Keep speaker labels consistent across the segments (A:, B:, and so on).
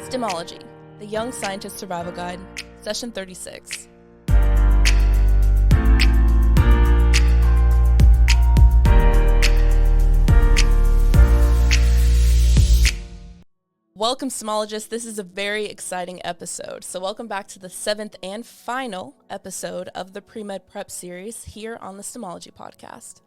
A: STEMology, the Young Scientist Survival Guide, Session 36. Welcome, STEMologists. This is a very exciting episode. So welcome back to the 7th and final episode of the PreMed Prep series here on the STEMology podcast.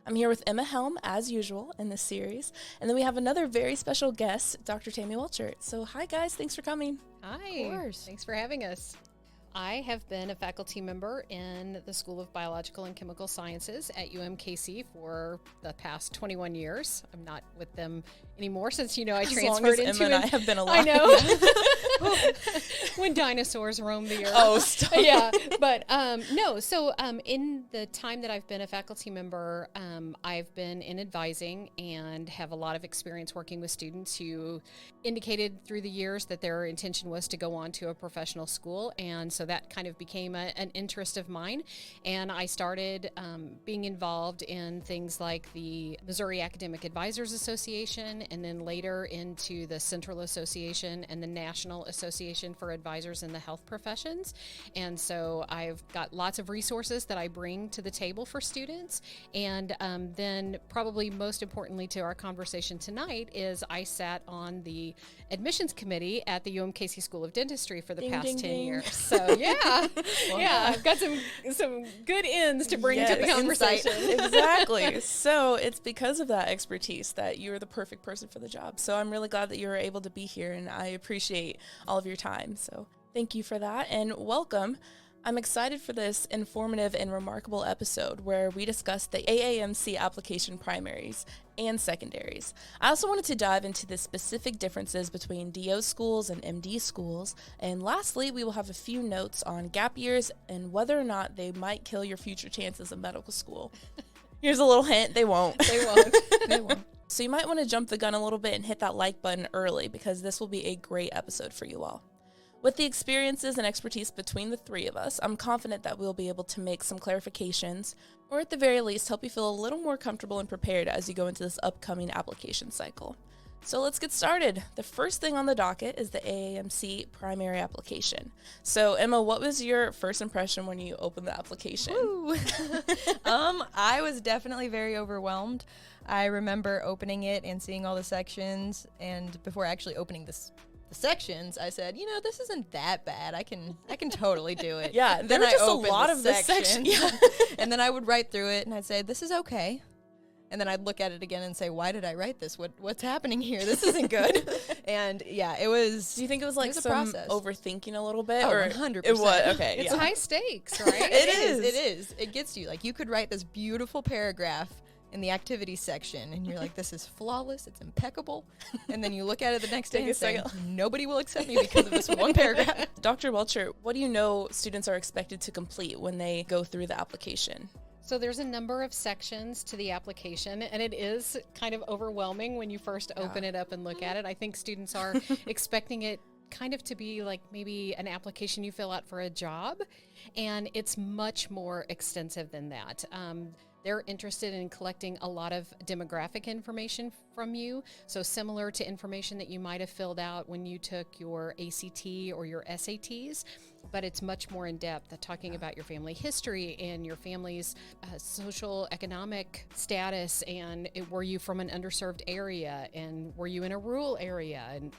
A: I'm here with Emma Helm, as usual, in this series. And then we have another very special guest, Dr. Tammy Welchert. So hi, guys. Thanks for coming.
B: Hi. Of course. Thanks for having us. I have been a faculty member in the School of Biological and Chemical Sciences at UMKC for the past 21 years. I'm not with them anymore since, I transferred into
A: Emma and I have been alive.
B: I know. When dinosaurs roamed the earth.
A: Oh, stop.
B: Yeah. But no, so in the time that I've been a faculty member, I've been in advising and have a lot of experience working with students who indicated through the years that their intention was to go on to a professional school. And so that kind of became an interest of mine. And I started being involved in things like the Missouri Academic Advisors Association, and then later into the Central Association and the National Association for Advisors in the Health Professions. And so I've got lots of resources that I bring to the table for students. And then probably most importantly to our conversation tonight is I sat on the admissions committee at the UMKC School of Dentistry for the past 10 years. So yeah, yeah, I've got some good ends to bring to the conversation.
A: Exactly. So it's because of that expertise that you're the perfect person for the job. So I'm really glad that you were able to be here, and I appreciate all of your time. So thank you for that, and welcome. I'm excited for this informative and remarkable episode where we discuss the AAMC application primaries and secondaries. I also wanted to dive into the specific differences between DO schools and MD schools. And lastly, we will have a few notes on gap years and whether or not they might kill your future chances of medical school. Here's a little hint, they won't.
B: They won't. They won't.
A: So you might want to jump the gun a little bit and hit that like button early because this will be a great episode for you all. With the experiences and expertise between the three of us, I'm confident that we'll be able to make some clarifications, or at the very least, help you feel a little more comfortable and prepared as you go into this upcoming application cycle. So let's get started. The first thing on the docket is the AAMC primary application. So Emma, what was your first impression when you opened the application?
C: I was definitely very overwhelmed. I remember opening it and seeing all the sections, and before actually opening the sections, I said, this isn't that bad. I can totally do it.
A: Yeah, there were just a lot of the sections.
C: Yeah. And then I would write through it and I'd say, this is okay. And then I'd look at it again and say, why did I write this? What's happening here? This isn't good. And yeah, it was.
A: Do you think it was like some
C: process.
A: Overthinking a little bit?
C: Oh,
A: or
C: 100%.
A: It was, okay.
B: It's high stakes, right?
C: It is. It gets you. Like, you could write this beautiful paragraph in the activities section, and you're like, this is flawless, it's impeccable. And then you look at it the next day and say, nobody will accept me because of this one paragraph.
A: Dr. Welcher, what do you know students are expected to complete when they go through the application?
B: So there's a number of sections to the application, and it is kind of overwhelming when you first open it up and look at it. I think students are expecting it kind of to be like maybe an application you fill out for a job, and it's much more extensive than that. They're interested in collecting a lot of demographic information from you, so similar to information that you might have filled out when you took your ACT or your SATs, but it's much more in depth, talking about your family history and your family's social economic status, and were you from an underserved area, and were you in a rural area, and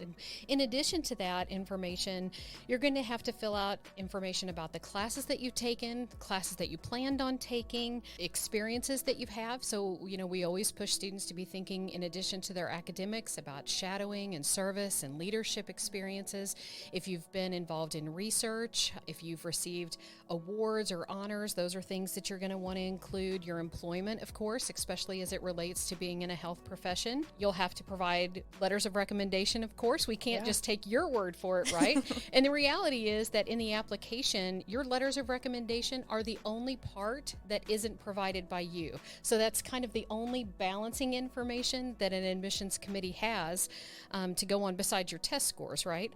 B: in addition to that information, you're going to have to fill out information about the classes that you've taken, classes that you planned on taking, experiences that you have. So we always push students to be thinking, in addition to their academics, about shadowing and service and leadership experiences. If you've been involved in research, if you've received awards or honors, those are things that you're going to want to include. Your employment, of course, especially as it relates to being in a health profession. You'll have to provide letters of recommendation, of course. We can't just take your word for it, right? And the reality is that in the application, your letters of recommendation are the only part that isn't provided by you. So that's kind of the only balancing information that an admissions committee has to go on besides your test scores, right?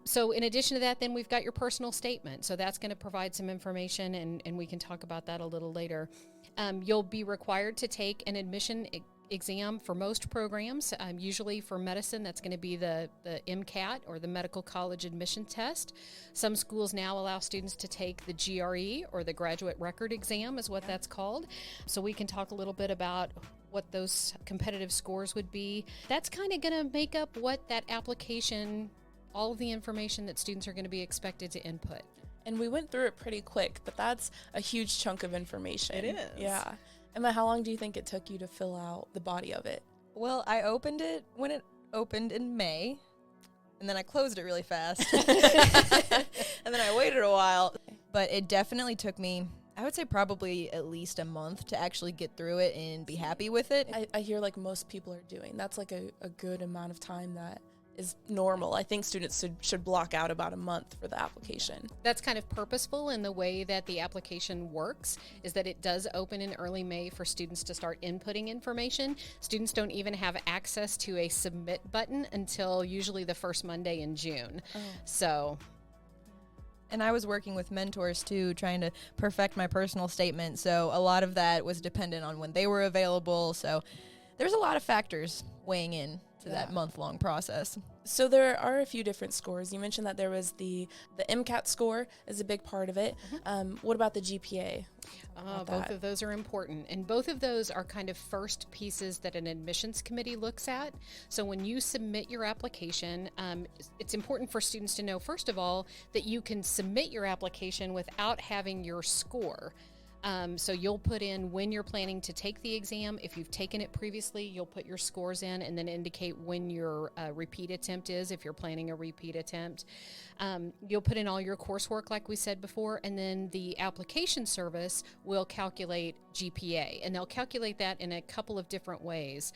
B: So in addition to that, then we've got your personal statement. So that's going to provide some information, and we can talk about that a little later. You'll be required to take an admission exam for most programs. Usually for medicine, that's going to be the MCAT, or the Medical College Admission Test. Some schools now allow students to take the GRE, or the Graduate Record Exam is what that's called. So we can talk a little bit about what those competitive scores would be. That's kind of going to make up what that application, all of the information that students are going to be expected to input.
A: And we went through it pretty quick, but that's a huge chunk of information.
C: It is.
A: Yeah. Emma, how long do you think it took you to fill out the body of it?
C: Well, I opened it when it opened in May, and then I closed it really fast. And then I waited a while. But it definitely took me, I would say probably at least a month to actually get through it and be happy with it.
A: I hear like most people are doing. That's like a good amount of time that is normal. I think students should block out about a month for the application.
B: That's kind of purposeful in the way that the application works, is that it does open in early May for students to start inputting information. Students don't even have access to a submit button until usually the first Monday in June. So...
C: And I was working with mentors too, trying to perfect my personal statement. So a lot of that was dependent on when they were available. So there's a lot of factors weighing in to that month-long process.
A: So there are a few different scores. You mentioned that there was the MCAT score is a big part of it. What about the GPA?
B: Both of those are important. And both of those are kind of first pieces that an admissions committee looks at. So when you submit your application, it's important for students to know, first of all, that you can submit your application without having your score. So you'll put in when you're planning to take the exam. If you've taken it previously, you'll put your scores in and then indicate when your repeat attempt is, if you're planning a repeat attempt. You'll put in all your coursework like we said before, and then the application service will calculate GPA, and they'll calculate that in a couple of different ways.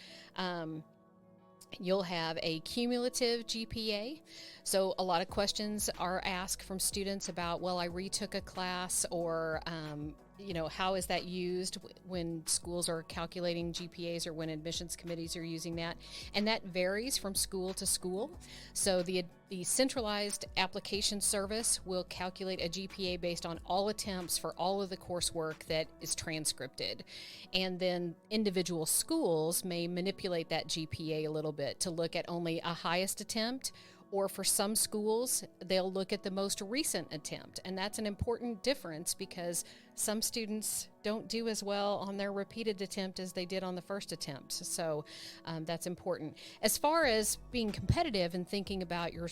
B: You'll have a cumulative GPA. So a lot of questions are asked from students about, well, I retook a class, or how is that used when schools are calculating GPAs, or when admissions committees are using that? And that varies from school to school. So the centralized application service will calculate a GPA based on all attempts for all of the coursework that is transcripted. And then individual schools may manipulate that GPA a little bit to look at only a highest attempt, or for some schools, they'll look at the most recent attempt. And that's an important difference, because some students don't do as well on their repeated attempt as they did on the first attempt. So that's important. As far as being competitive and thinking about your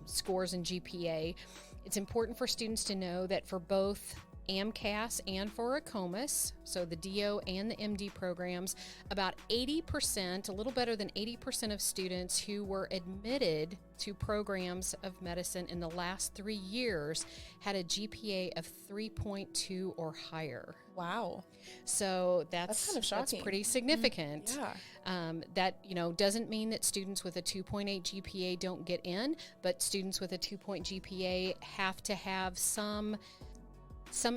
B: scores and GPA, it's important for students to know that for both AMCAS and for ACOMAS, so the DO and the MD programs, about 80%, a little better than 80% of students who were admitted to programs of medicine in the last 3 years had a GPA of 3.2 or higher.
A: Wow.
B: So that's
A: kind of shocking.
B: That's pretty significant.
A: Yeah.
B: That doesn't mean that students with a 2.8 GPA don't get in, but students with a 2-point GPA have to have some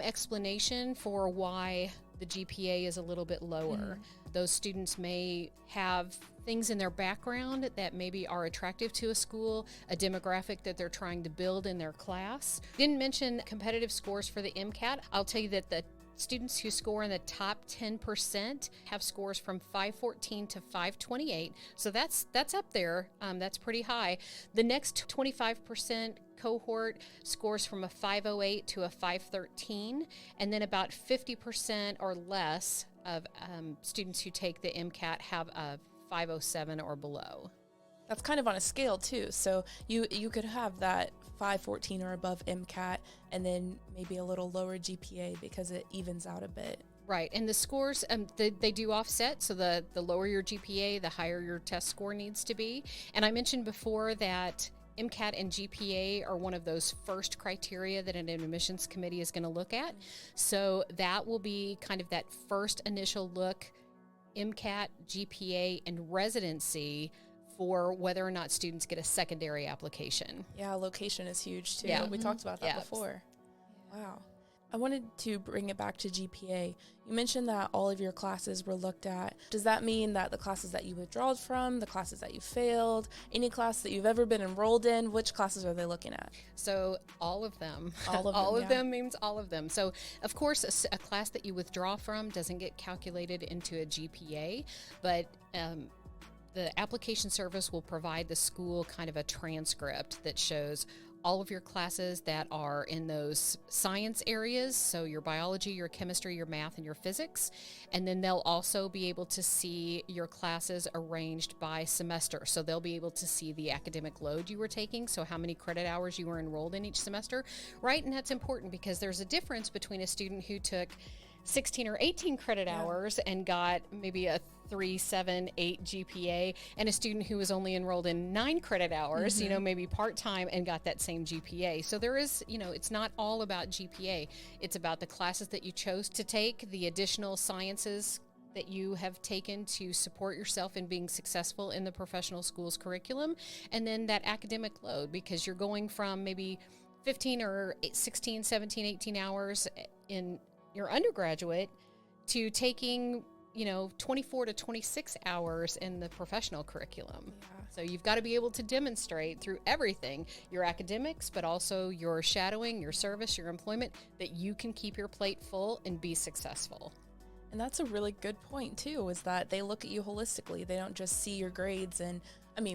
B: explanation for why the GPA is a little bit lower. Those students may have things in their background that maybe are attractive to a school, a demographic that they're trying to build in their class. Didn't mention competitive scores for the MCAT. I'll tell you that the students who score in the top 10% have scores from 514 to 528. So that's up there. That's pretty high. The next 25% cohort scores from a 508 to a 513, and then about 50% or less of students who take the MCAT have a 507 or below.
A: That's kind of on a scale too. So you could have that 514 or above MCAT, and then maybe a little lower GPA because it evens out a bit.
B: Right, and the scores, they do offset, so the lower your GPA, the higher your test score needs to be. And I mentioned before that MCAT and GPA are one of those first criteria that an admissions committee is going to look at. So that will be kind of that first initial look, MCAT, GPA, and residency, for whether or not students get a secondary application.
A: Yeah, location is huge too.
B: Yeah.
A: We talked about that before. Wow. I wanted to bring it back to GPA. You mentioned that all of your classes were looked at. Does that mean that the classes that you withdrawed from, the classes that you failed, any class that you've ever been enrolled in, which classes are they looking at?
B: So all of them.
A: All of them,
B: all of
A: yeah.
B: them means all of them. So of course, a class that you withdraw from doesn't get calculated into a GPA, but the application service will provide the school kind of a transcript that shows all of your classes that are in those science areas, so your biology, your chemistry, your math, and your physics. And then they'll also be able to see your classes arranged by semester. So they'll be able to see the academic load you were taking, so how many credit hours you were enrolled in each semester, right? And that's important because there's a difference between a student who took 16 or 18 credit hours and got maybe a 3.78 GPA, and a student who was only enrolled in 9 credit hours, maybe part-time, and got that same GPA. So there is, it's not all about GPA. It's about the classes that you chose to take, the additional sciences that you have taken to support yourself in being successful in the professional school's curriculum, and then that academic load, because you're going from maybe 15 or 16, 17, 18 hours in your undergraduate to taking 24 to 26 hours in the professional curriculum. Yeah. So you've got to be able to demonstrate through everything, your academics, but also your shadowing, your service, your employment, that you can keep your plate full and be successful.
A: And that's a really good point too, is that they look at you holistically. They don't just see your grades, and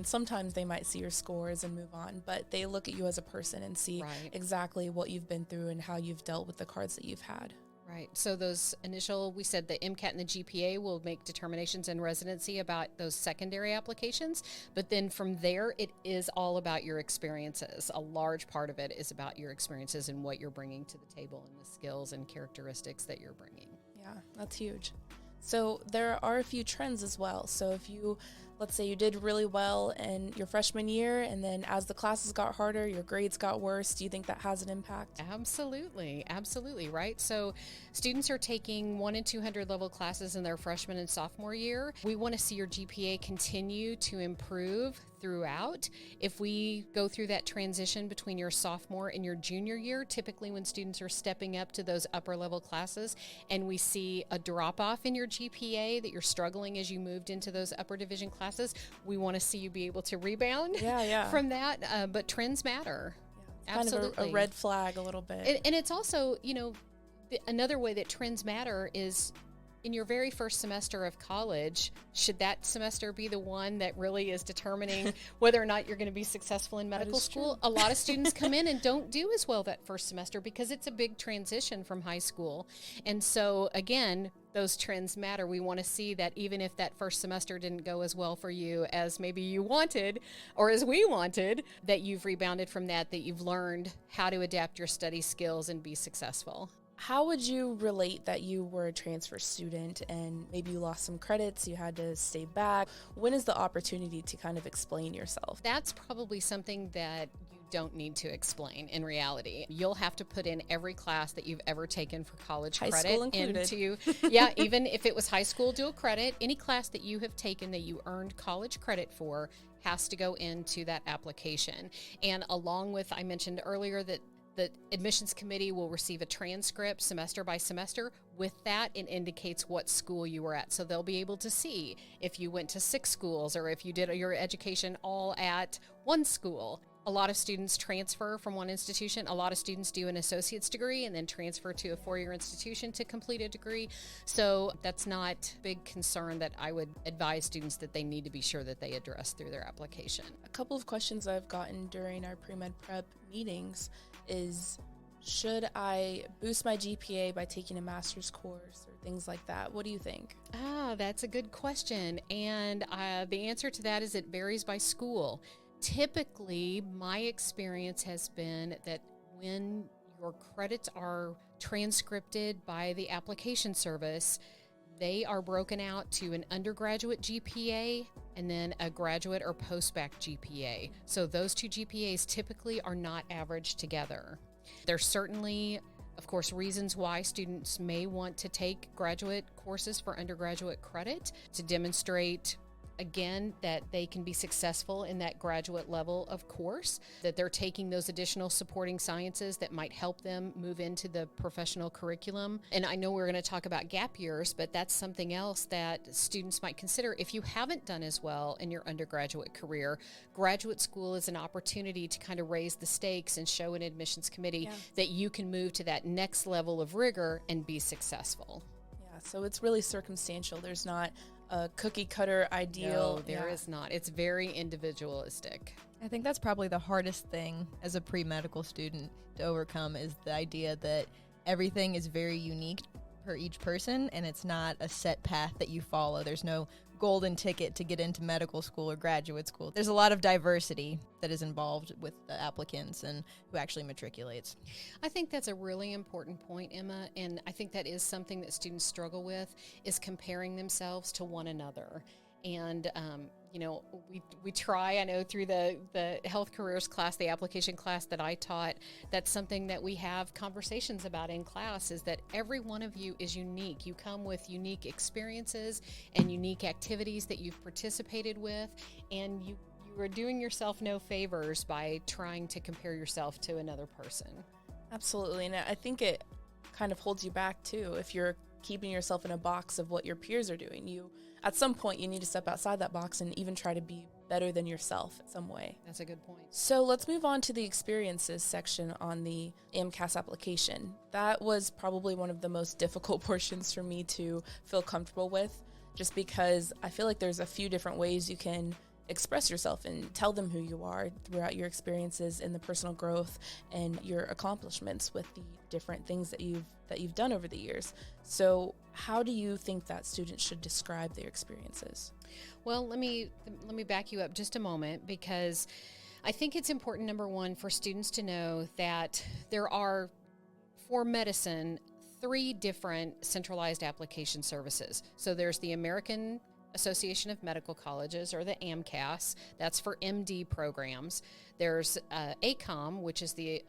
A: sometimes they might see your scores and move on, but they look at you as a person and see exactly what you've been through and how you've dealt with the cards that you've had.
B: Right. So those initial, we said the MCAT and the GPA will make determinations in residency about those secondary applications. But then from there, it is all about your experiences. A large part of it is about your experiences and what you're bringing to the table and the skills and characteristics that you're bringing.
A: Yeah, that's huge. So there are a few trends as well. So if you, let's say you did really well in your freshman year, and then as the classes got harder, your grades got worse, do you think that has an impact?
B: Absolutely. Absolutely. Right. So students are taking 1 and 200 level classes in their freshman and sophomore year. We want to see your GPA continue to improve throughout. If we go through that transition between your sophomore and your junior year, typically when students are stepping up to those upper level classes and we see a drop off in your GPA, that you're struggling as you moved into those upper division classes, we want to see you be able to rebound from that. But trends matter.
A: Yeah, it's
B: absolutely.
A: kind of a red flag a little bit.
B: And it's also, another way that trends matter is in your very first semester of college, should that semester be the one that really is determining whether or not you're going to be successful in medical school?
A: True.
B: A lot of students come in and don't do as well that first semester because it's a big transition from high school. And so, again, those trends matter. We want to see that even if that first semester didn't go as well for you as maybe you wanted or as we wanted, that you've rebounded from that you've learned how to adapt your study skills and be successful.
A: How would you relate that you were a transfer student and maybe you lost some credits, you had to stay back? When is the opportunity to kind of explain yourself?
B: That's probably something that you don't need to explain in reality. You'll have to put in every class that you've ever taken for college
A: high
B: credit
A: school included.
B: Into, even if it was high school dual credit, any class that you have taken that you earned college credit for has to go into that application. And along with, I mentioned earlier that the admissions committee will receive a transcript semester by semester. With that, it indicates what school you were at. So they'll be able to see if you went to 6 schools or if you did your education all at one school. A lot of students transfer from one institution. A lot of students do an associate's degree and then transfer to a 4-year institution to complete a degree. So that's not a big concern that I would advise students that they need to be sure that they address through their application.
A: A couple of questions I've gotten during our PreMed Prep meetings is, should I boost my GPA by taking a master's course or things like that? What do you think?
B: That's a good question. And the answer to that is it varies by school. Typically, my experience has been that when your credits are transcripted by the application service, they are broken out to an undergraduate GPA and then a graduate or post-bac GPA. So those two GPAs typically are not averaged together. There's certainly, of course, reasons why students may want to take graduate courses for undergraduate credit to demonstrate again, that they can be successful in that graduate level of course, that they're taking those additional supporting sciences that might help them move into the professional curriculum. And I know we're going to talk about gap years, but that's something else that students might consider. If you haven't done as well in your undergraduate career, graduate school is an opportunity to kind of raise the stakes and show an admissions committee that you can move to that next level of rigor and be successful.
A: Yeah, so it's really circumstantial. There's not a cookie cutter ideal.
B: No, there is not. It's very individualistic.
C: I think that's probably the hardest thing as a pre-medical student to overcome, is the idea that everything is very unique per each person and it's not a set path that you follow. There's no golden ticket to get into medical school or graduate school. There's a lot of diversity that is involved with the applicants and who actually matriculates.
B: I think that's a really important point, Emma, and I think that is something that students struggle with, is comparing themselves to one another. And we try, I know through the health careers class, the application class that I taught, that's something that we have conversations about in class, is that every one of you is unique. You come with unique experiences and unique activities that you've participated with, and you are doing yourself no favors by trying to compare yourself to another person.
A: Absolutely, and I think it kind of holds you back too if you're keeping yourself in a box of what your peers are doing. At some point, you need to step outside that box and even try to be better than yourself in some way.
B: That's a good point.
A: So let's move on to the experiences section on the AMCAS application. That was probably one of the most difficult portions for me to feel comfortable with, just because I feel like there's a few different ways you can express yourself and tell them who you are throughout your experiences in the personal growth and your accomplishments with the different things that you've done over the years. So how do you think that students should describe their experiences?
B: Well, let me back you up just a moment, because I think it's important, number one, for students to know that there are, for medicine, 3 different centralized application services. So there's the American Association of Medical Colleges, or the AMCAS. That's for MD programs. There's ACOM, which is the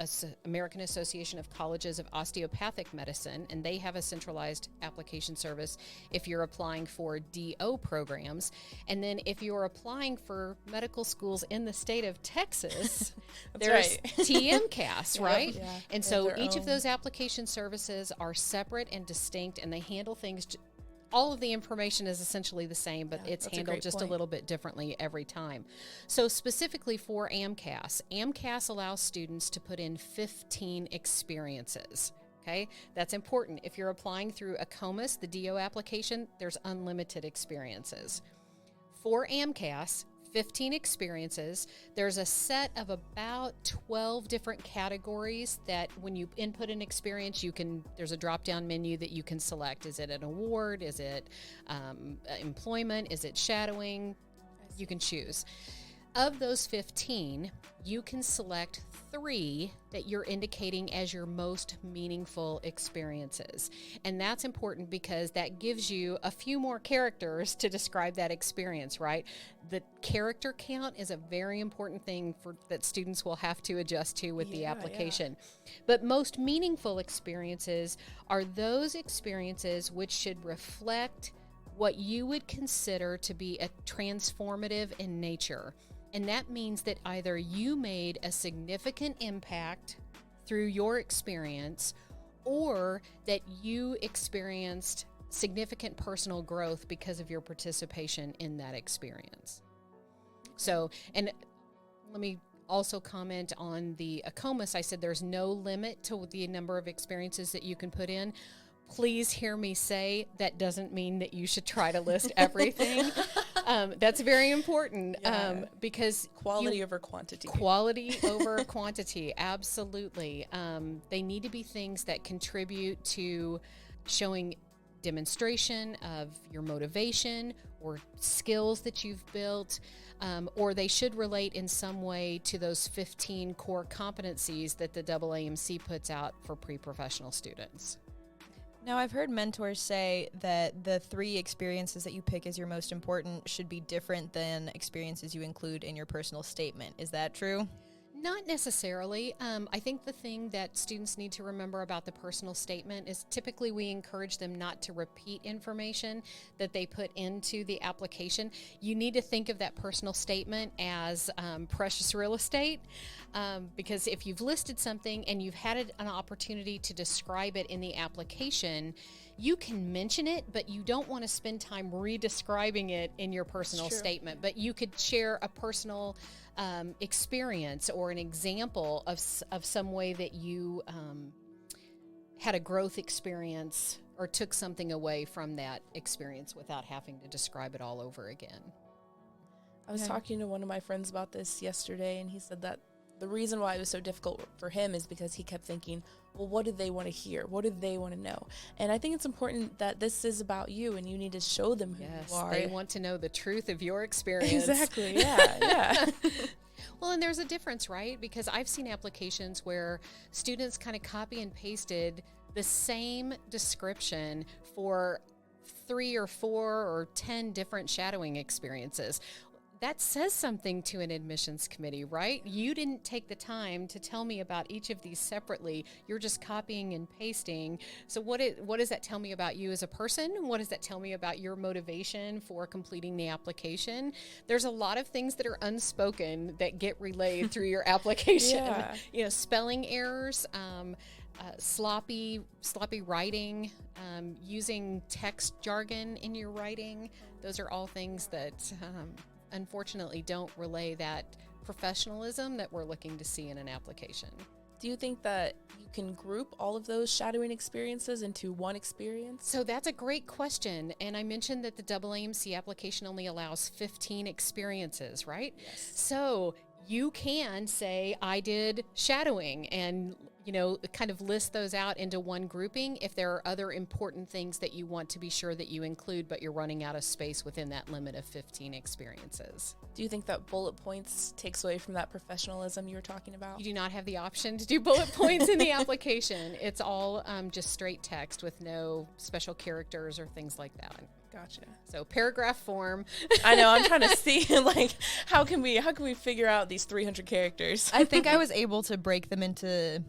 B: American Association of Colleges of Osteopathic Medicine, and they have a centralized application service if you're applying for DO programs. And then if you're applying for medical schools in the state of Texas, there's TMCAS, right?
A: Yeah.
B: And so each of those application services are separate and distinct, and they handle things all of the information is essentially the same, but it's handled just a little bit differently every time. So specifically for AMCAS, AMCAS allows students to put in 15 experiences. Okay, that's important. If you're applying through ACOMAS, the DO application, there's unlimited experiences. For AMCAS, 15 experiences. There's a set of about 12 different categories that when you input an experience, there's a drop-down menu that you can select. Is it an award? Is it employment? Is it shadowing? You can choose. Of those 15, you can select 3 that you're indicating as your most meaningful experiences. And that's important because that gives you a few more characters to describe that experience, right? The character count is a very important thing that students will have to adjust to with the application. Yeah. But most meaningful experiences are those experiences which should reflect what you would consider to be a transformative in nature. And that means that either you made a significant impact through your experience, or that you experienced significant personal growth because of your participation in that experience. So, and let me also comment on the ACOMAS. I said there's no limit to the number of experiences that you can put in. Please hear me say that doesn't mean that you should try to list everything. That's very important because
A: quality over quantity.
B: Quality over quantity, absolutely. They need to be things that contribute to showing demonstration of your motivation or skills that you've built, or they should relate in some way to those 15 core competencies that the AAMC puts out for pre-professional students.
C: Now, I've heard mentors say that the 3 experiences that you pick as your most important should be different than experiences you include in your personal statement. Is that true?
B: Not necessarily. I think the thing that students need to remember about the personal statement is typically we encourage them not to repeat information that they put into the application. You need to think of that personal statement as precious real estate, because if you've listed something and you've had an opportunity to describe it in the application, you can mention it, but you don't want to spend time re-describing it in your personal statement. But you could share a personal experience or an example of some way that you had a growth experience or took something away from that experience without having to describe it all over again.
A: I was talking to one of my friends about this yesterday, and he said that the reason why it was so difficult for him is because he kept thinking, well, what do they want to hear? What do they want to know? And I think it's important that this is about you, and you need to show them who you are.
B: They want to know the truth of your experience.
A: Exactly, yeah.
B: Well, and there's a difference, right? Because I've seen applications where students kind of copy and pasted the same description for 3 or 4 or 10 different shadowing experiences. That says something to an admissions committee, right? You didn't take the time to tell me about each of these separately. You're just copying and pasting. So what does that tell me about you as a person? What does that tell me about your motivation for completing the application? There's a lot of things that are unspoken that get relayed through your application.
A: Yeah.
B: Spelling errors, sloppy writing, using text jargon in your writing. Those are all things that unfortunately don't relay that professionalism that we're looking to see in an application.
A: Do you think that you can group all of those shadowing experiences into one experience?
B: So that's a great question. And I mentioned that the AAMC application only allows 15 experiences, right?
A: Yes.
B: So you can say, I did shadowing, and kind of list those out into one grouping if there are other important things that you want to be sure that you include, but you're running out of space within that limit of 15 experiences.
A: Do you think that bullet points takes away from that professionalism you were talking about?
B: You do not have the option to do bullet points in the application. It's all just straight text with no special characters or things like that.
A: Gotcha.
B: So paragraph form.
A: I know, I'm trying to see how can we figure out these 300 characters?
C: I think I was able to break them into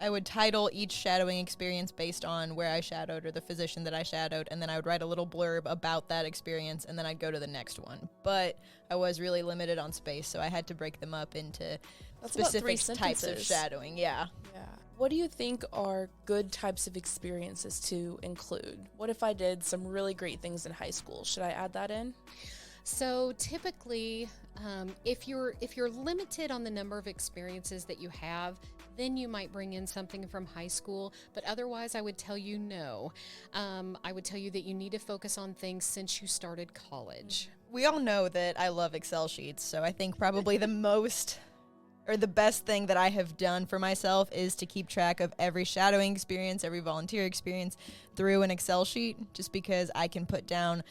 C: I would title each shadowing experience based on where I shadowed or the physician that I shadowed, and then I would write a little blurb about that experience, and then I'd go to the next one. But I was really limited on space, so I had to break them up into specific types of shadowing. Yeah.
A: What do you think are good types of experiences to include? What if I did some really great things in high school? Should I add that in?
B: So typically, if you're limited on the number of experiences that you have, then you might bring in something from high school. But otherwise, I would tell you no. I would tell you that you need to focus on things since you started college.
C: We all know that I love Excel sheets, so I think probably the best thing that I have done for myself is to keep track of every shadowing experience, every volunteer experience through an Excel sheet, just because I can put down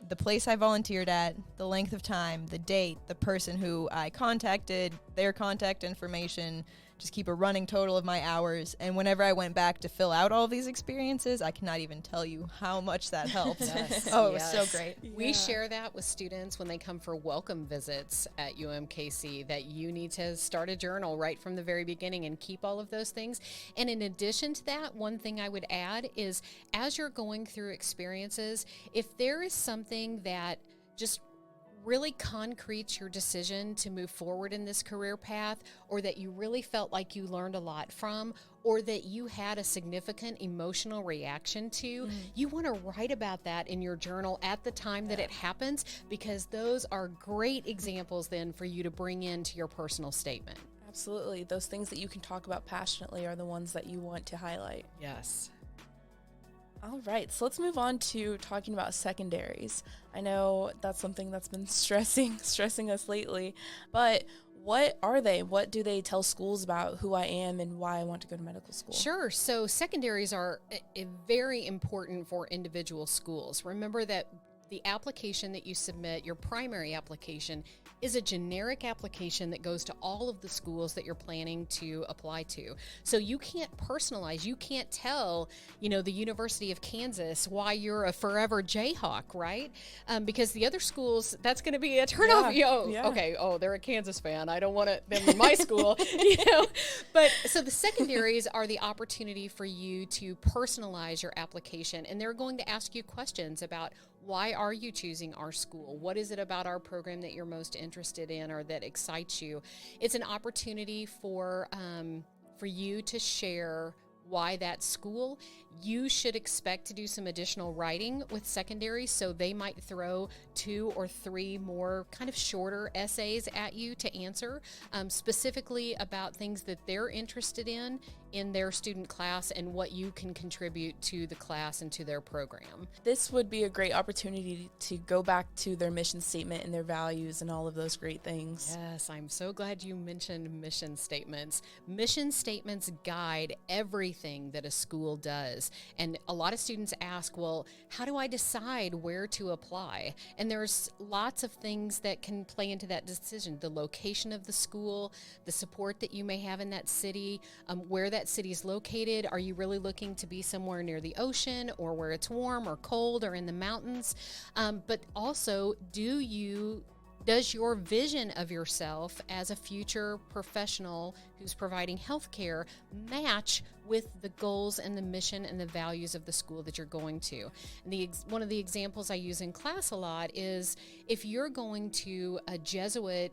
C: the place I volunteered at, the length of time, the date, the person who I contacted, their contact information, just keep a running total of my hours. And whenever I went back to fill out all of these experiences, I cannot even tell you how much that helped.
B: Yes.
C: It was so great.
B: We share that with students when they come for welcome visits at UMKC, that you need to start a journal right from the very beginning and keep all of those things. And in addition to that, one thing I would add is, as you're going through experiences, if there is something that just really concretes your decision to move forward in this career path, or that you really felt like you learned a lot from, or that you had a significant emotional reaction to, you want to write about that in your journal at the time that it happens, because those are great examples then for you to bring into your personal statement.
A: Absolutely. Those things that you can talk about passionately are the ones that you want to highlight.
B: Yes.
A: All right, so let's move on to talking about secondaries. I know that's something that's been stressing us lately, but what are they? What do they tell schools about who I am and why I want to go to medical school?
B: Sure. So secondaries are very important for individual schools. Remember that the application that you submit, your primary application, is a generic application that goes to all of the schools that you're planning to apply to. So you can't personalize. You can't tell, the University of Kansas why you're a forever Jayhawk, right? Because the other schools, that's going to be a turnoff.
A: Yeah.
B: Okay, they're a Kansas fan. I don't want them in my school, But so the secondaries are the opportunity for you to personalize your application, and they're going to ask you questions about, why are you choosing our school? What is it about our program that you're most interested in or that excites you? It's an opportunity for you to share why that school. You should expect to do some additional writing with secondary, so they might throw 2 or 3 more kind of shorter essays at you to answer, specifically about things that they're interested in their student class and what you can contribute to the class and to their program.
A: This would be a great opportunity to go back to their mission statement and their values and all of those great things.
B: Yes, I'm so glad you mentioned mission statements. Mission statements guide everything that a school does. And a lot of students ask, well, how do I decide where to apply? And there's lots of things that can play into that decision. The location of the school, the support that you may have in that city, where that city is located. Are you really looking to be somewhere near the ocean or where it's warm or cold or in the mountains? But also, does your vision of yourself as a future professional who's providing health care match with the goals and the mission and the values of the school that you're going to? And one of the examples I use in class a lot is, if you're going to a Jesuit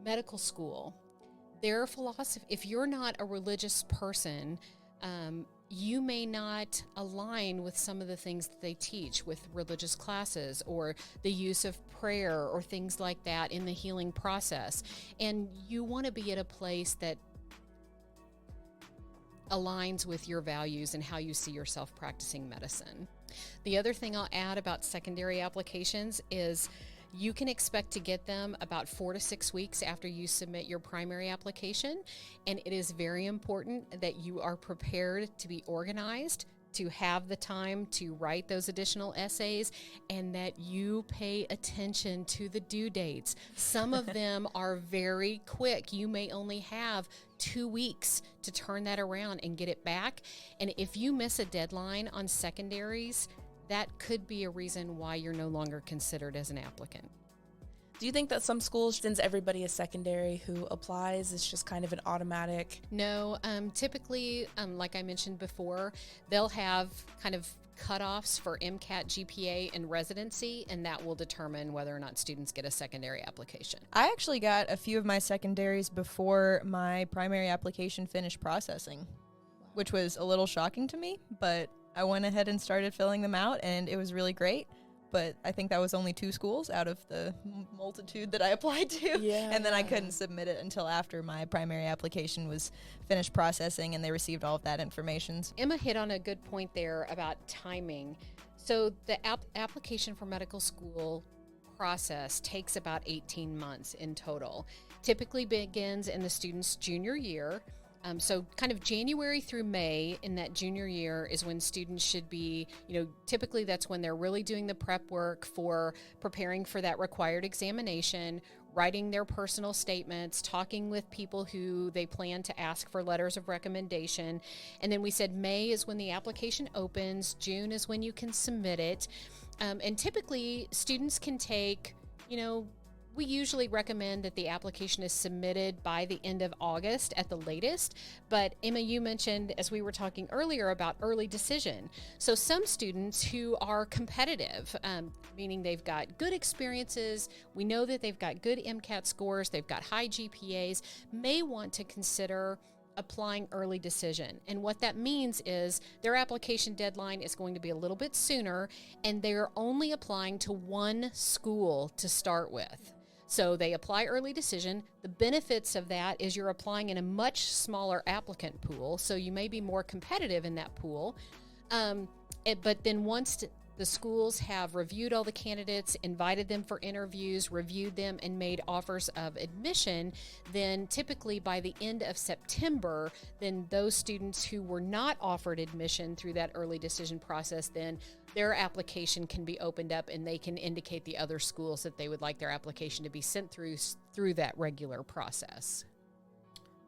B: medical school, their philosophy, if you're not a religious person, you may not align with some of the things that they teach with religious classes or the use of prayer or things like that in the healing process. And you want to be at a place that aligns with your values and how you see yourself practicing medicine. The other thing I'll add about secondary applications is you can expect to get them about 4 to 6 weeks after you submit your primary application, and it is very important that you are prepared to be organized, to have the time to write those additional essays, and that you pay attention to the due dates. Some of them are very quick. You may only have 2 weeks to turn that around and get it back. And if you miss a deadline on secondaries, that could be a reason why you're no longer considered as an applicant.
A: Do you think that some schools, since everybody is secondary who applies, it's just kind of an automatic?
B: No, typically, like I mentioned before, they'll have kind of cutoffs for MCAT, GPA, and residency, and that will determine whether or not students get a secondary application.
C: I actually got a few of my secondaries before my primary application finished processing, which was a little shocking to me, but I went ahead and started filling them out, and it was really great. But I think that was only 2 schools out of the multitude that I applied to.
A: Yeah.
C: And then I couldn't submit it until after my primary application was finished processing and they received all of that information.
B: Emma hit on a good point there about timing. So the application for medical school process takes about 18 months in total. Typically begins in the student's junior year. So kind of January through May in that junior year is when students should be, typically that's when they're really doing the prep work for preparing for that required examination, writing their personal statements, talking with people who they plan to ask for letters of recommendation. And then we said May is when the application opens, June is when you can submit it. And typically students can take, we usually recommend that the application is submitted by the end of August at the latest. But Emma, you mentioned, as we were talking earlier, about early decision. So some students who are competitive, meaning they've got good experiences, we know that they've got good MCAT scores, they've got high GPAs, may want to consider applying early decision. And what that means is their application deadline is going to be a little bit sooner, and they're only applying to one school to start with. So they apply early decision. The benefits of that is you're applying in a much smaller applicant pool, so you may be more competitive in that pool. But then once the schools have reviewed all the candidates, invited them for interviews, reviewed them, and made offers of admission, then typically by the end of September, then those students who were not offered admission through that early decision process, then their application can be opened up and they can indicate the other schools that they would like their application to be sent through that regular process.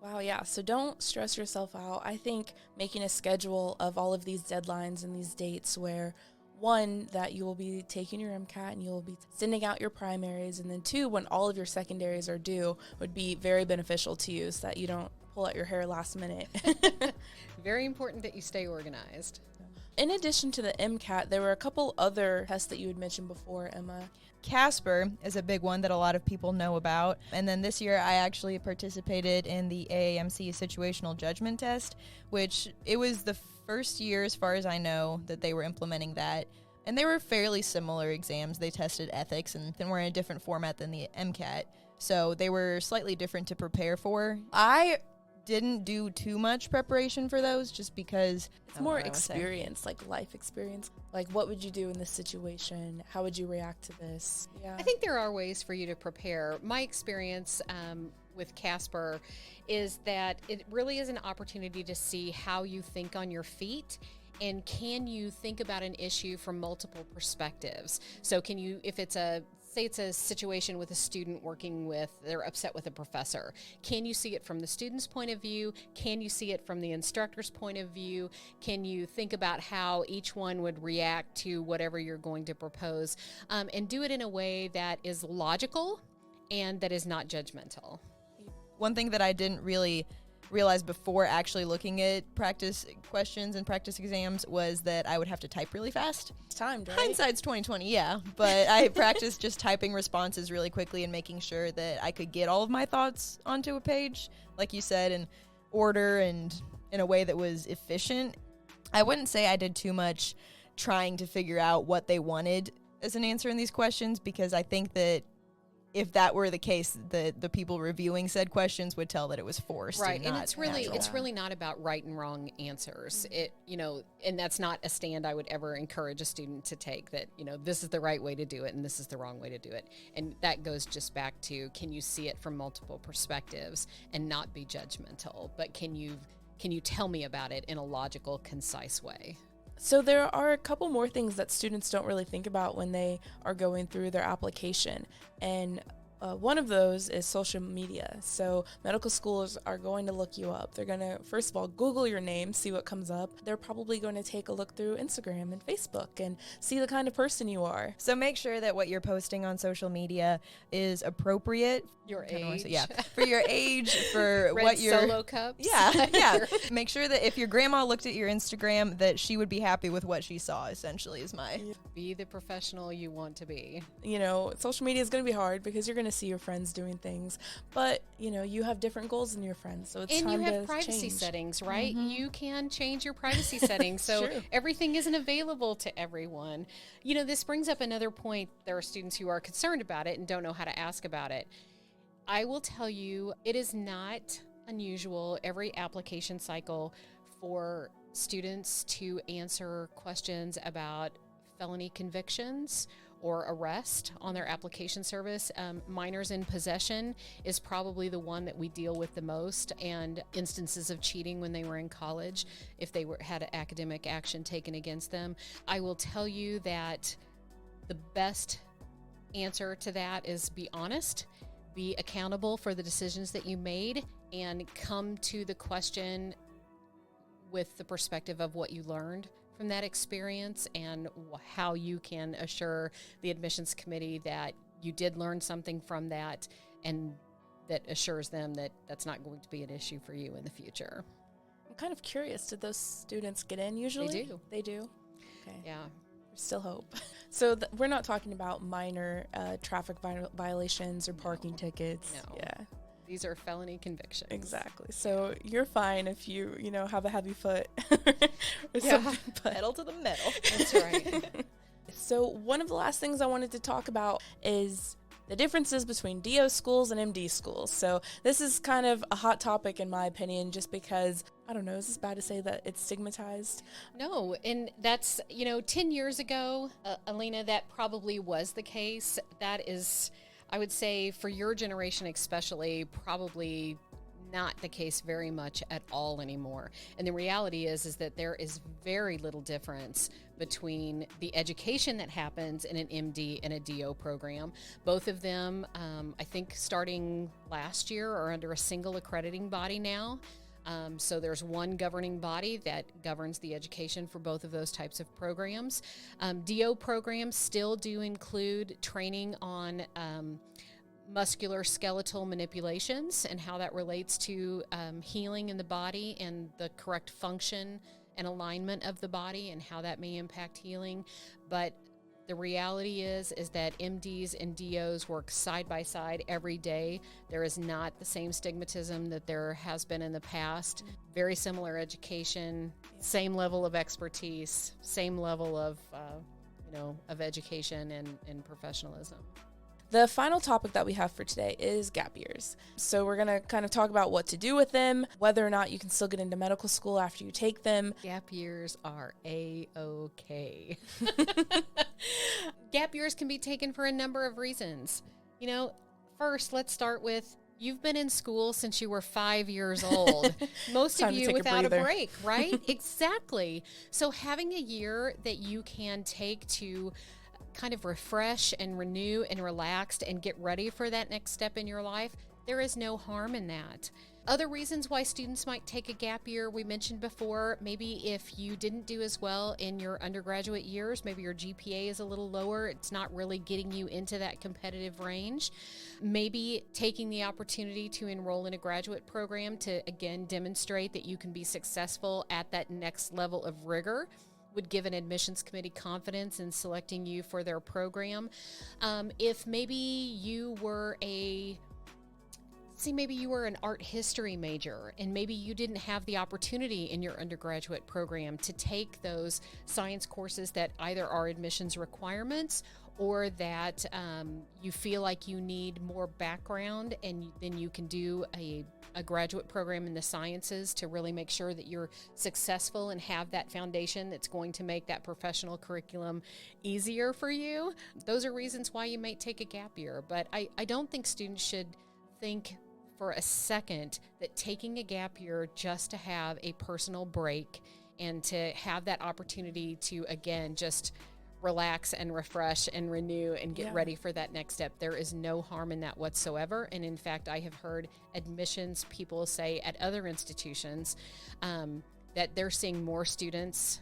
A: Wow, yeah. So don't stress yourself out. I think making a schedule of all of these deadlines and these dates where, one, that you will be taking your MCAT and you will be sending out your primaries, and then two, when all of your secondaries are due, would be very beneficial to you so that you don't pull out your hair last minute.
B: Very important that you stay organized.
A: In addition to the MCAT, there were a couple other tests that you had mentioned before, Emma.
C: Casper is a big one that a lot of people know about. And then this year I actually participated in the AAMC situational judgment test, which it was the first year, as far as I know, that they were implementing that. And they were fairly similar exams. They tested ethics and then were in a different format than the MCAT. So they were slightly different to prepare for. I didn't do too much preparation for those just because
A: it's more experience, like life experience. Like, what would you do in this situation? How would you react to this? Yeah.
B: I think there are ways for you to prepare. My experience with Casper is that it really is an opportunity to see how you think on your feet. And can you think about an issue from multiple perspectives? So can you, if it's say it's a situation with a student they're upset with a professor. Can you see it from the student's point of view? Can you see it from the instructor's point of view? Can you think about how each one would react to whatever you're going to propose? And do it in a way that is logical and that is not judgmental.
C: One thing that I didn't really realize before actually looking at practice questions and practice exams was that I would have to type really fast.
A: It's timed, right?
C: Hindsight's 20/20, yeah. But I practiced just typing responses really quickly and making sure that I could get all of my thoughts onto a page, like you said, in order and in a way that was efficient. I wouldn't say I did too much trying to figure out what they wanted as an answer in these questions, because I think that if that were the case, the people reviewing said questions would tell that it was forced.
B: Right, and
C: it's
B: really not about right and wrong answers. And that's not a stand I would ever encourage a student to take, that, this is the right way to do it and this is the wrong way to do it. And that goes just back to, can you see it from multiple perspectives and not be judgmental, but can you tell me about it in a logical, concise way?
A: So there are a couple more things that students don't really think about when they are going through their application. And one of those is social media. So medical schools are going to look you up. They're going to, first of all, Google your name, see what comes up. They're probably going to take a look through Instagram and Facebook and see the kind of person you are.
C: So make sure that what you're posting on social media is appropriate.
B: Your age.
C: For your age, for
B: Red
C: what your
B: Solo cups.
C: Yeah. Make sure that if your grandma looked at your Instagram, that she would be happy with what she saw, essentially, is my...
B: Be the professional you want to be.
A: Social media is going to be hard because you're going to see your friends doing things, but you have different goals than your friends, so it's time to change.
B: And you have privacy settings, right? Mm-hmm. You can change your privacy settings, so everything isn't available to everyone. This brings up another point. There are students who are concerned about it and don't know how to ask about it. I will tell you, it is not unusual every application cycle for students to answer questions about felony convictions or arrest on their application service. Minors in possession is probably the one that we deal with the most, and instances of cheating when they were in college, if they had academic action taken against them. I will tell you that the best answer to that is be honest, be accountable for the decisions that you made, and come to the question with the perspective of what you learned from that experience and how you can assure the admissions committee that you did learn something from that, and that assures them that that's not going to be an issue for you in the future.
A: I'm kind of curious, did those students get in usually? They do? Okay.
B: Yeah.
A: There's still hope. So we're not talking about minor traffic violations or parking tickets.
B: No.
A: Yeah.
B: These are felony convictions.
A: Exactly. So you're fine if you have a heavy foot.
C: Pedal to the metal.
B: That's right.
A: So one of the last things I wanted to talk about is the differences between DO schools and MD schools. So this is kind of a hot topic in my opinion, just because, I don't know, is this bad to say that it's stigmatized?
B: No, and that's, 10 years ago, Alina, that probably was the case. That is, I would say, for your generation especially, probably not the case very much at all anymore. And the reality is that there is very little difference between the education that happens in an MD and a DO program. Both of them, I think starting last year, are under a single accrediting body now. So there's one governing body that governs the education for both of those types of programs. DO programs still do include training on muscular skeletal manipulations and how that relates to healing in the body and the correct function and alignment of the body and how that may impact healing. But the reality is that MDs and DOs work side by side every day. There is not the same stigmatism that there has been in the past. Very similar education, same level of expertise, same level of education and professionalism.
A: The final topic that we have for today is gap years. So we're going to kind of talk about what to do with them, whether or not you can still get into medical school after you take them.
B: Gap years are A-OK. Gap years can be taken for a number of reasons. First, let's start with, you've been in school since you were 5 years old. Most of you without a break, right? Exactly. So having a year that you can take to kind of refresh and renew and relax and get ready for that next step in your life, there is no harm in that. Other reasons why students might take a gap year, we mentioned before, maybe if you didn't do as well in your undergraduate years, maybe your GPA is a little lower, it's not really getting you into that competitive range. Maybe taking the opportunity to enroll in a graduate program to, again, demonstrate that you can be successful at that next level of rigor would give an admissions committee confidence in selecting you for their program. If maybe you were maybe you were an art history major and maybe you didn't have the opportunity in your undergraduate program to take those science courses that either are admissions requirements or that you feel like you need more background, and then you can do a graduate program in the sciences to really make sure that you're successful and have that foundation that's going to make that professional curriculum easier for you. Those are reasons why you might take a gap year. But I don't think students should think for a second that taking a gap year just to have a personal break and to have that opportunity to, again, just relax and refresh and renew and get ready for that next step. There is no harm in that whatsoever. And in fact, I have heard admissions people say at other institutions that they're seeing more students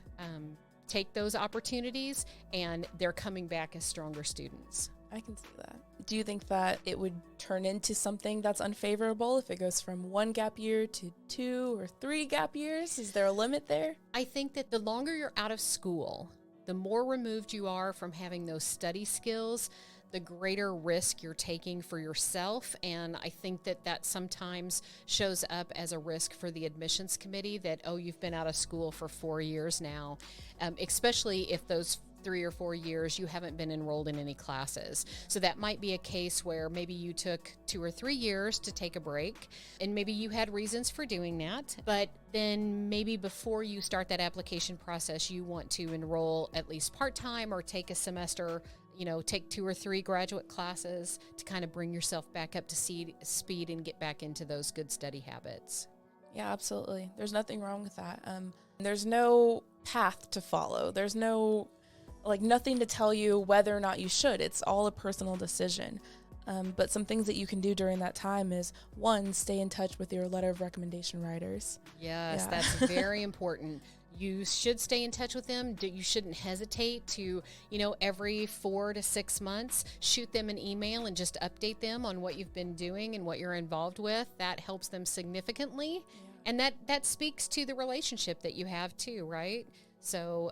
B: take those opportunities and they're coming back as stronger students.
A: I can see that. Do you think that it would turn into something that's unfavorable if it goes from 1 gap year to 2 or 3 gap years? Is there a limit there?
B: I think that the longer you're out of school, the more removed you are from having those study skills, the greater risk you're taking for yourself. And I think that sometimes shows up as a risk for the admissions committee that, you've been out of school for 4 years now, especially if those 3 or 4 years you haven't been enrolled in any classes. So that might be a case where maybe you took 2 or 3 years to take a break, and maybe you had reasons for doing that, but then maybe before you start that application process, you want to enroll at least part-time or take a semester, take 2 or 3 graduate classes to kind of bring yourself back up to speed and get back into those good study habits.
A: Yeah, absolutely. There's nothing wrong with that. There's no path to follow. There's nothing to tell you whether or not you should. It's all a personal decision. But some things that you can do during that time is, 1, stay in touch with your letter of recommendation writers.
B: Yes, that's very important. You should stay in touch with them. You shouldn't hesitate to, every 4 to 6 months, shoot them an email and just update them on what you've been doing and what you're involved with. That helps them significantly. Yeah. And that speaks to the relationship that you have too, right? So,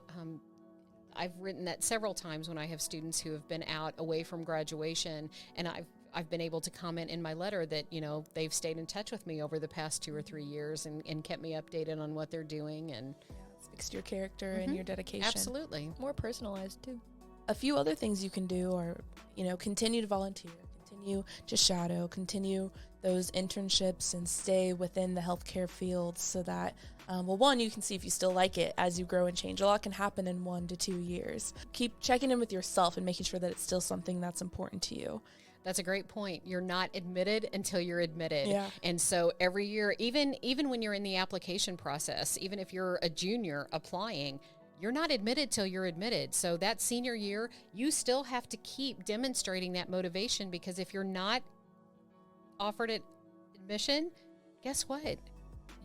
B: I've written that several times when I have students who have been out away from graduation, and I've been able to comment in my letter that, they've stayed in touch with me over the past 2 or 3 years and kept me updated on what they're doing. And
A: it speaks to your character and your dedication.
B: Absolutely.
C: More personalized too.
A: A few other things you can do are, continue to volunteer, continue to shadow, continue those internships, and stay within the healthcare field so that, one, you can see if you still like it as you grow and change. A lot can happen in 1 to 2 years. Keep checking in with yourself and making sure that it's still something that's important to you.
B: That's a great point. You're not admitted until you're admitted.
A: Yeah.
B: And so every year, even when you're in the application process, even if you're a junior applying, you're not admitted till you're admitted. So that senior year, you still have to keep demonstrating that motivation, because if you're not offered admission, guess what?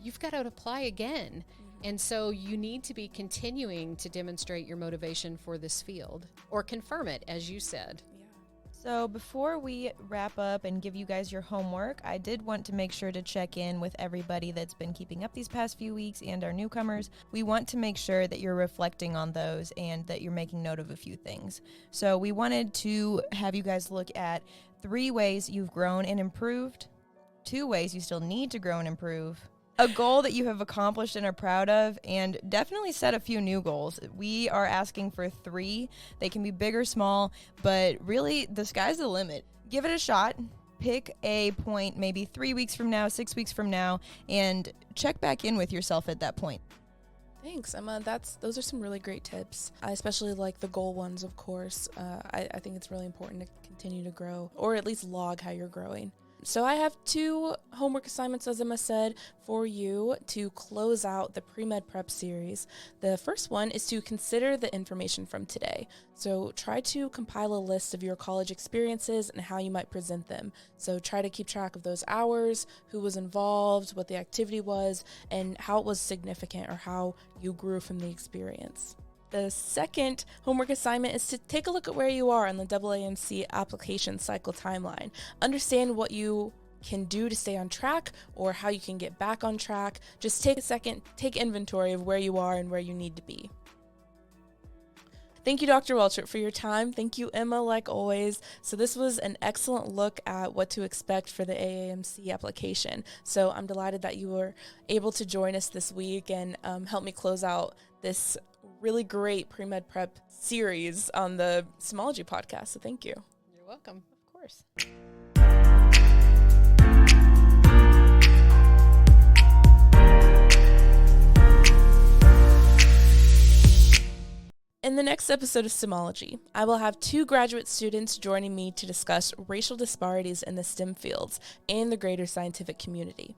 B: You've got to apply again. And so you need to be continuing to demonstrate your motivation for this field, or confirm it, as you said.
C: So before we wrap up and give you guys your homework, I did want to make sure to check in with everybody that's been keeping up these past few weeks and our newcomers. We want to make sure that you're reflecting on those and that you're making note of a few things. So we wanted to have you guys look at 3 ways you've grown and improved, 2 ways you still need to grow and improve, a goal that you have accomplished and are proud of, and definitely set a few new goals. We are asking for 3. They can be big or small, but really the sky's the limit. Give it a shot. Pick a point maybe 3 weeks from now, 6 weeks from now, and check back in with yourself at that point.
A: Thanks, Emma. Those are some really great tips. I especially like the goal ones, of course. I think it's really important to continue to grow, or at least log how you're growing. So I have 2 homework assignments, as Emma said, for you to close out the PreMed Prep series. The first one is to consider the information from today. So try to compile a list of your college experiences and how you might present them. So try to keep track of those hours, who was involved, what the activity was, and how it was significant or how you grew from the experience. The second homework assignment is to take a look at where you are on the AAMC application cycle timeline. Understand what you can do to stay on track or how you can get back on track. Just take a second, take inventory of where you are and where you need to be. Thank you, Dr. Welchert, for your time. Thank you, Emma, like always. So this was an excellent look at what to expect for the AAMC application. So I'm delighted that you were able to join us this week and help me close out this really great PreMed Prep series on the Stemology podcast. So thank you.
B: You're welcome. Of course.
A: In the next episode of Stemology, I will have 2 graduate students joining me to discuss racial disparities in the STEM fields and the greater scientific community.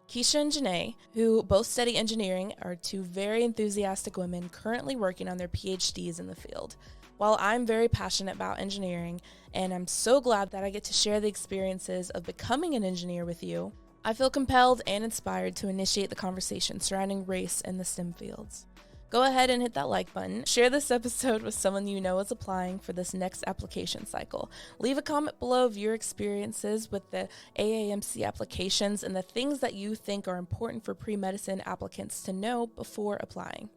A: Keisha and Janae, who both study engineering, are 2 very enthusiastic women currently working on their PhDs in the field. While I'm very passionate about engineering, and I'm so glad that I get to share the experiences of becoming an engineer with you, I feel compelled and inspired to initiate the conversation surrounding race in the STEM fields. Go ahead and hit that like button. Share this episode with someone you know is applying for this next application cycle. Leave a comment below of your experiences with the AAMC applications and the things that you think are important for pre-medicine applicants to know before applying.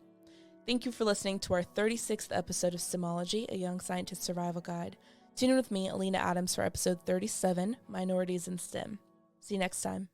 A: Thank you for listening to our 36th episode of Stemology, a Young Scientist Survival Guide. Tune in with me, Alina Adams, for episode 37, Minorities in STEM. See you next time.